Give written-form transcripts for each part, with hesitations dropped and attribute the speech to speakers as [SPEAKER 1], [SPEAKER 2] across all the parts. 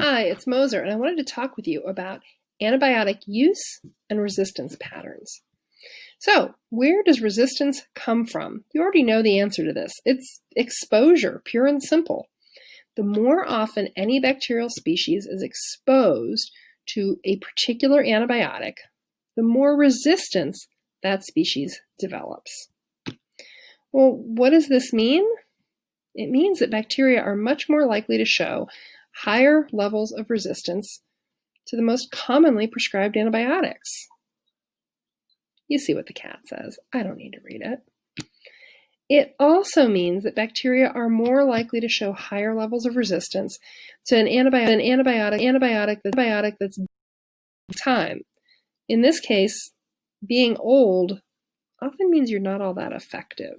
[SPEAKER 1] Hi, it's Moser, and I wanted to talk with you about antibiotic use and resistance patterns. So, where does resistance come from? You already know the answer to this. It's exposure, pure and simple. The more often any bacterial species is exposed to a particular antibiotic, the more resistance that species develops. Well, what does this mean? It means that bacteria are much more likely to show higher levels of resistance to the most commonly prescribed antibiotics. You see what the cat says. I don't need to read it. It also means that bacteria are more likely to show higher levels of resistance to an antibiotic that's time. In this case, being old often means you're not all that effective.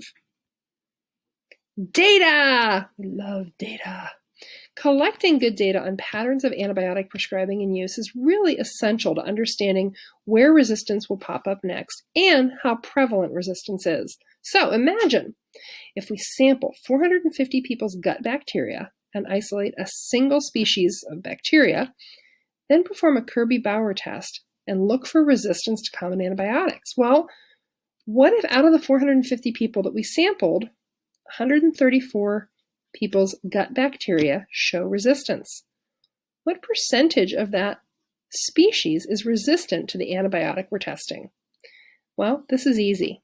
[SPEAKER 1] Data! We love data. Collecting good data on patterns of antibiotic prescribing and use is really essential to understanding where resistance will pop up next and how prevalent resistance is. So imagine if we sample 450 people's gut bacteria and isolate a single species of bacteria, then perform a Kirby-Bauer test and look for resistance to common antibiotics. Well, what if out of the 450 people that we sampled, 134 people's gut bacteria show resistance? What percentage of that species is resistant to the antibiotic we're testing? Well, this is easy.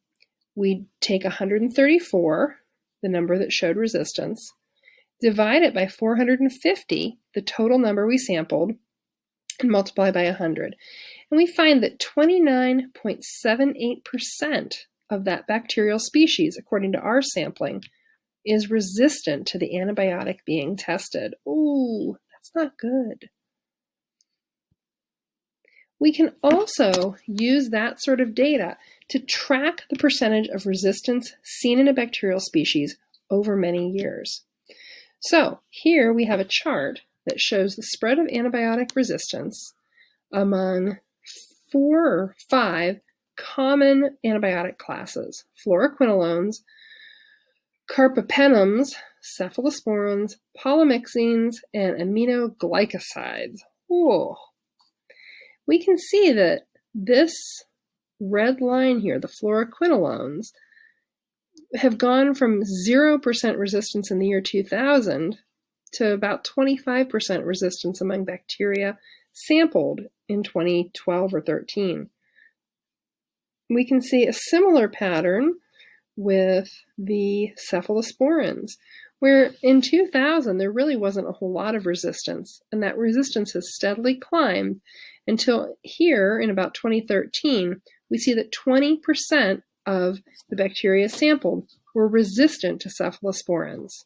[SPEAKER 1] We take 134, the number that showed resistance, divide it by 450, the total number we sampled, and multiply by 100. And we find that 29.78% of that bacterial species, according to our sampling, is resistant to the antibiotic being tested. Ooh, that's not good. We can also use that sort of data to track the percentage of resistance seen in a bacterial species over many years. So here we have a chart that shows the spread of antibiotic resistance among 4 or 5 common antibiotic classes: fluoroquinolones, carbapenems, cephalosporins, polymyxins, and aminoglycosides. Whoa. We can see that this red line here, the fluoroquinolones, have gone from 0% resistance in the year 2000 to about 25% resistance among bacteria sampled in 2012 or 13. We can see a similar pattern with the cephalosporins, where in 2000 there really wasn't a whole lot of resistance, and that resistance has steadily climbed until here in about 2013 we see that 20% of the bacteria sampled were resistant to cephalosporins.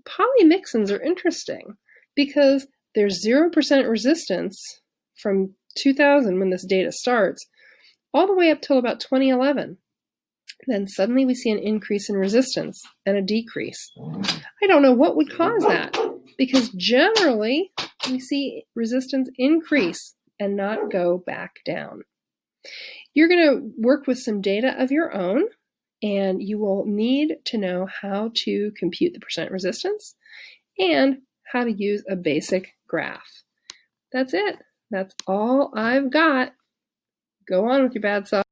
[SPEAKER 1] Polymyxins are interesting because there's 0% resistance from 2000 when this data starts all the way up till about 2011. Then suddenly we see an increase in resistance and a decrease. I don't know what would cause that, because generally we see resistance increase and not go back down. You're going to work with some data of your own, and you will need to know how to compute the percent resistance and how to use a basic graph. That's it. That's all I've got. Go on with your bad self.